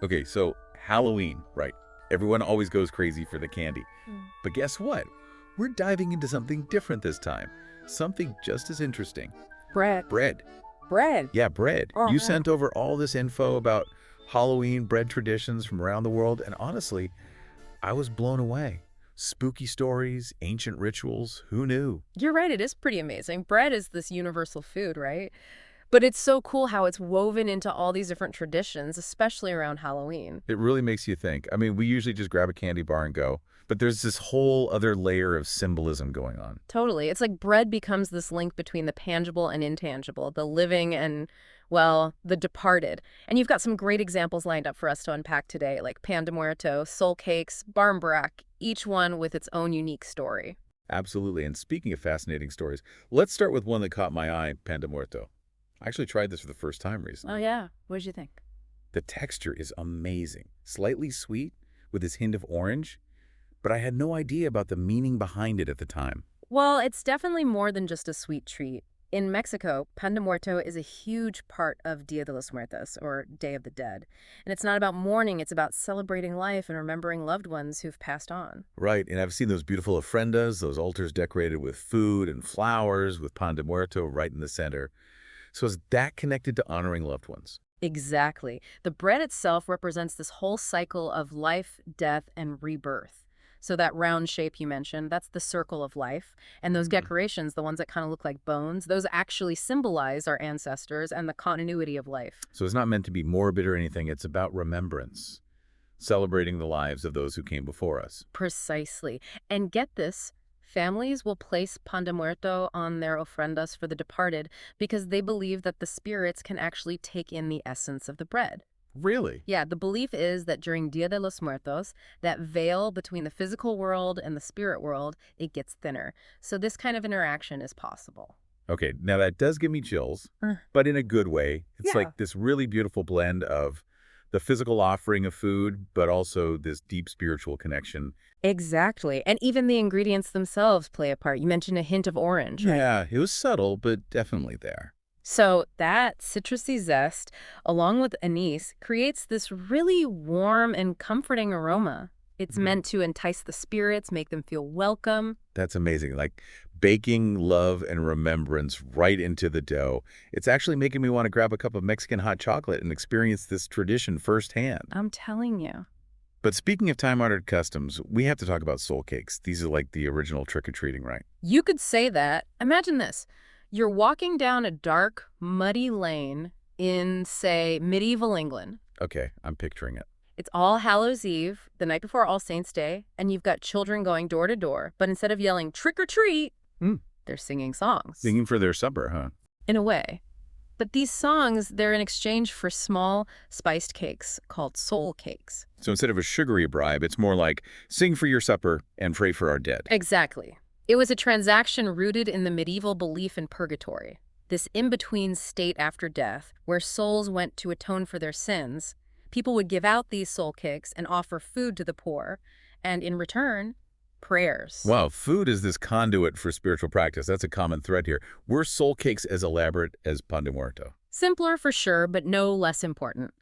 Okay, so Halloween, right? Everyone always goes crazy for the candy. Mm. But guess what? We're diving into something different this time. Something just as interesting. Bread. Bread. Bread. Yeah, bread. Oh, You yeah. sent over all this info about Halloween bread traditions from around the world, and honestly, I was blown away. Spooky stories, ancient rituals, who knew? You're right, it is pretty amazing. Bread is this universal food, right? But it's so cool how it's woven into all these different traditions, especially around Halloween. It really makes you think. I mean, we usually just grab a candy bar and go, but there's this whole other layer of symbolism going on. Totally. It's like bread becomes this link between the tangible and intangible, the living and, well, the departed. And you've got some great examples lined up for us to unpack today, like pan de muerto, soul cakes, barmbrack, each one with its own unique story. Absolutely. And speaking of fascinating stories, let's start with one that caught my eye, Pan de Muerto. I actually tried this for the first time Oh, recently. yeah. What did you think? The texture is amazing, slightly sweet with this hint of orange, but I had no idea about the meaning behind it at the time. Well, it's definitely more than just a sweet treat. In Mexico, Pan de Muerto is a huge part of Dia de los Muertos, or Day of the Dead. And it's not about mourning, it's about celebrating life and remembering loved ones who've passed on. Right, and I've seen those beautiful ofrendas, those altars decorated with food and flowers with Pan de Muerto right in the center. So is that connected to honoring loved ones? Exactly. The bread itself represents this whole cycle of life, death, and rebirth. So that round shape you mentioned, that's the circle of life. And those Mhm. decorations, the ones that kind of look like bones, those actually symbolize our ancestors and the continuity of life. So it's not meant to be morbid or anything, it's about remembrance, celebrating the lives of those who came before us. Precisely. And get this, families will place pan de muerto on their ofrendas for the departed because they believe that the spirits can actually take in the essence of the bread. Really? Yeah, the belief is that during Dia de los Muertos, that veil between the physical world and the spirit world, it gets thinner. So this kind of interaction is possible. Okay, now that does give me chills, Uh, but in a good way. It's yeah. like this really beautiful blend of the physical offering of food, but also this deep spiritual connection. Exactly. And even the ingredients themselves play a part. You mentioned a hint of orange, right? Yeah, it was subtle, but definitely there. So that citrusy zest, along with anise, creates this really warm and comforting aroma. It's Mhm. meant to entice the spirits, make them feel welcome. That's amazing. Like baking love and remembrance right into the dough. It's actually making me want to grab a cup of Mexican hot chocolate and experience this tradition firsthand. I'm telling you. But speaking of time-honored customs, we have to talk about soul cakes. These are like the original trick-or-treating, right? You could say that. Imagine this. You're walking down a dark, muddy lane in, say, medieval England. Okay, I'm picturing it. It's All Hallows Eve, the night before All Saints' Day, and you've got children going door to door, but instead of yelling trick or treat, Hmm. they're singing songs. Singing for their supper, huh? In a way. But these songs, they're in exchange for small, spiced cakes called soul cakes. So instead of a sugary bribe, it's more like sing for your supper and pray for our dead. Exactly. It was a transaction rooted in the medieval belief in purgatory, this in-between state after death, where souls went to atone for their sins. People would give out these soul cakes and offer food to the poor, and in return, prayers. Wow, food is this conduit for spiritual practice. That's a common thread here. Were soul cakes as elaborate as pan de muerto? Simpler for sure, but no less important.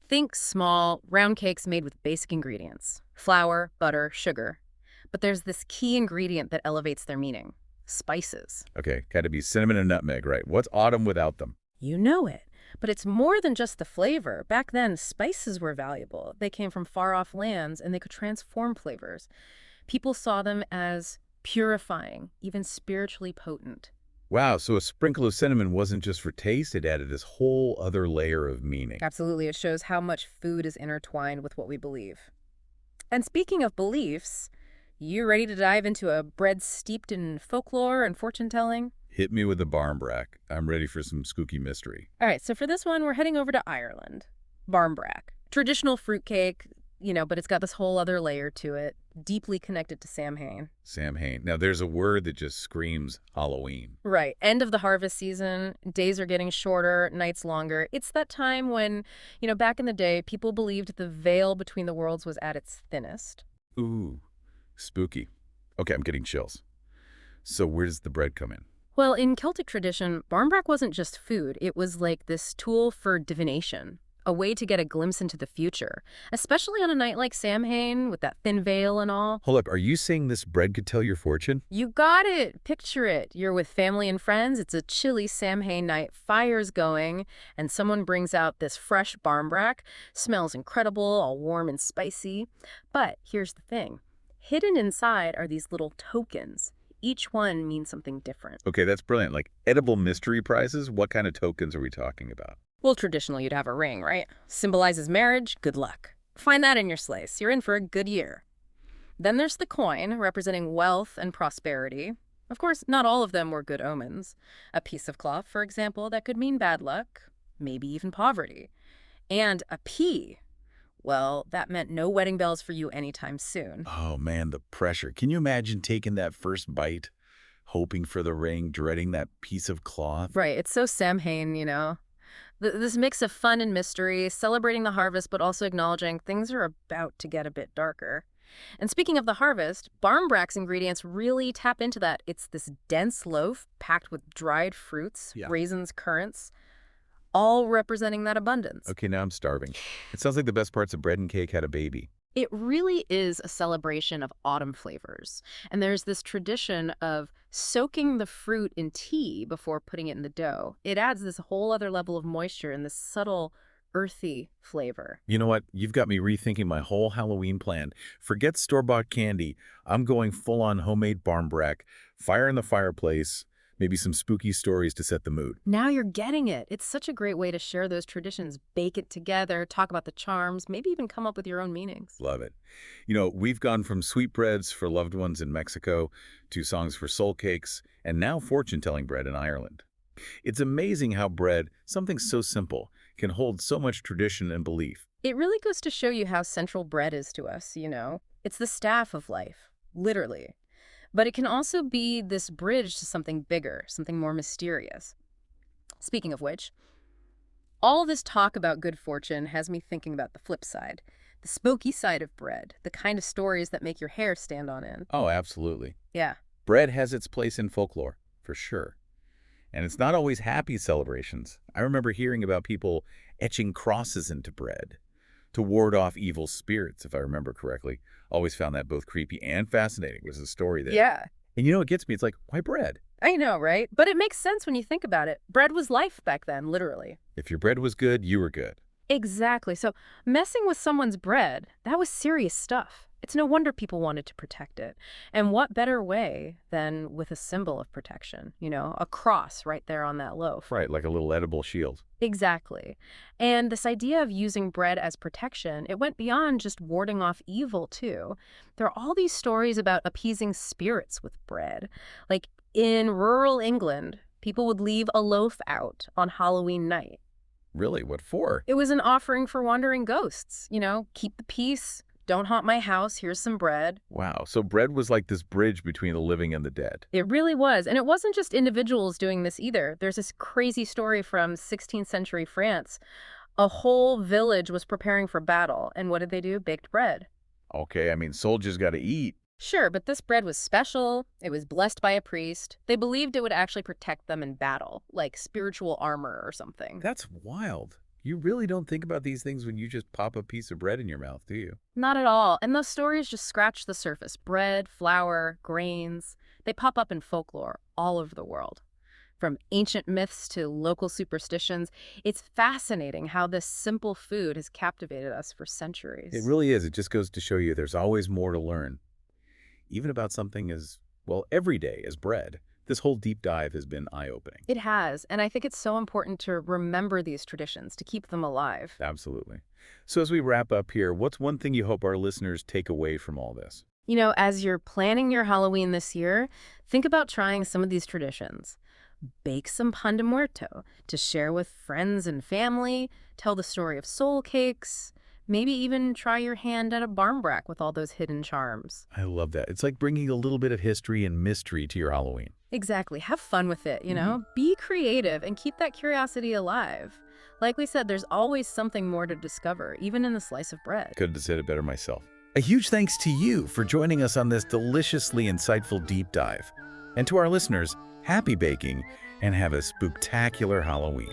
Think small, round cakes made with basic ingredients: flour, butter, sugar. But there's this key ingredient that elevates their meaning: spices. Okay, got to be cinnamon and nutmeg, right? What's autumn without them? You know it. But it's more than just the flavor. Back then, spices were valuable. They came from far-off lands, and they could transform flavors. People saw them as purifying, even spiritually potent. Wow, so a sprinkle of cinnamon wasn't just for taste, it added this whole other layer of meaning. Absolutely, it shows how much food is intertwined with what we believe. And speaking of beliefs, you ready to dive into a bread steeped in folklore and fortune-telling? Hit me with the Barmbrack. I'm ready for some spooky mystery. All right, so for this one, we're heading over to Ireland. Barmbrack. Traditional fruitcake, but it's got this whole other layer to it, deeply connected to Samhain. Samhain. Now, there's a word that just screams Halloween. Right. End of the harvest season. Days are getting shorter, nights longer. It's that time when, back in the day, people believed the veil between the worlds was at its thinnest. Ooh, spooky. Okay, I'm getting chills. So where does the bread come in? Well, in Celtic tradition, barmbrack wasn't just food. It was like this tool for divination, a way to get a glimpse into the future, especially on a night like Samhain with that thin veil and all. Hold up, are you saying this bread could tell your fortune? You got it. Picture it. You're with family and friends. It's a chilly Samhain night. Fire's going, and someone brings out this fresh barmbrack. Smells incredible, all warm and spicy. But here's the thing. Hidden inside are these little tokens. Each one means something different. Okay, that's brilliant. Like edible mystery prizes? What kind of tokens are we talking about? Well, traditionally, you'd have a ring, right? Symbolizes marriage, good luck. Find that in your slice. You're in for a good year. Then there's the coin, representing wealth and prosperity. Of course, not all of them were good omens. A piece of cloth, for example, that could mean bad luck, maybe even poverty. And a pea. Well, that meant no wedding bells for you anytime soon. Oh man, the pressure. Can you imagine taking that first bite, hoping for the ring, dreading that piece of cloth? Right, it's so Samhain, This mix of fun and mystery, celebrating the harvest, but also acknowledging things are about to get a bit darker. And speaking of the harvest, Barmbrack's ingredients really tap into that. It's this dense loaf packed with dried fruits, Yeah. raisins, currants, all representing that abundance. Okay, now I'm starving. It sounds like the best parts of bread and cake had a baby. It really is a celebration of autumn flavors. And there's this tradition of soaking the fruit in tea before putting it in the dough. It adds this whole other level of moisture and this subtle, earthy flavor. You know what? You've got me rethinking my whole Halloween plan. Forget store-bought candy. I'm going full-on homemade barmbrack, fire in the fireplace, maybe some spooky stories to set the mood. Now you're getting it. It's such a great way to share those traditions, bake it together, talk about the charms, maybe even come up with your own meanings. Love it. You know, we've gone from sweetbreads for loved ones in Mexico to songs for soul cakes, and now fortune-telling bread in Ireland. It's amazing how bread, something so simple, can hold so much tradition and belief. It really goes to show you how central bread is to us. It's the staff of life, literally. But it can also be this bridge to something bigger, something more mysterious. Speaking of which, all this talk about good fortune has me thinking about the flip side, the spooky side of bread, the kind of stories that make your hair stand on end. Oh, absolutely. Yeah. Bread has its place in folklore, for sure. And it's not always happy celebrations. I remember hearing about people etching crosses into bread to ward off evil spirits, if I remember correctly. Always found that both creepy and fascinating was the story there. Yeah. And you know what gets me? It's like, why bread? I know, right? But it makes sense when you think about it. Bread was life back then, literally. If your bread was good, you were good. Exactly. So messing with someone's bread, that was serious stuff. It's no wonder people wanted to protect it. And what better way than with a symbol of protection, a cross right there on that loaf. Right, like a little edible shield. Exactly. And this idea of using bread as protection, it went beyond just warding off evil, too. There are all these stories about appeasing spirits with bread. Like in rural England, people would leave a loaf out on Halloween night. Really? What for? It was an offering for wandering ghosts. Keep the peace. Don't haunt my house. Here's some bread. Wow, so bread was like this bridge between the living and the dead. It really was. And it wasn't just individuals doing this either. There's this crazy story from 16th century France. A whole village was preparing for battle. And what did they do? Baked bread. Okay, I mean, soldiers got to eat. Sure, but this bread was special. It was blessed by a priest. They believed it would actually protect them in battle, like spiritual armor or something. That's wild. You really don't think about these things when you just pop a piece of bread in your mouth, do you? Not at all. And those stories just scratch the surface. Bread, flour, grains, they pop up in folklore all over the world. From ancient myths to local superstitions, it's fascinating how this simple food has captivated us for centuries. It really is. It just goes to show you there's always more to learn. Even about something as, well, everyday as bread. This whole deep dive has been eye-opening. It has, and I think it's so important to remember these traditions, to keep them alive. Absolutely. So as we wrap up here, what's one thing you hope our listeners take away from all this? As you're planning your Halloween this year, think about trying some of these traditions. Bake some pan de muerto to share with friends and family, tell the story of soul cakes, maybe even try your hand at a barmbrack with all those hidden charms. I love that. It's like bringing a little bit of history and mystery to your Halloween. Exactly. Have fun with it, Be creative and keep that curiosity alive. Like we said, there's always something more to discover, even in a slice of bread. Couldn't have said it better myself. A huge thanks to you for joining us on this deliciously insightful deep dive. And to our listeners, Happy baking, and have a spooktacular Halloween.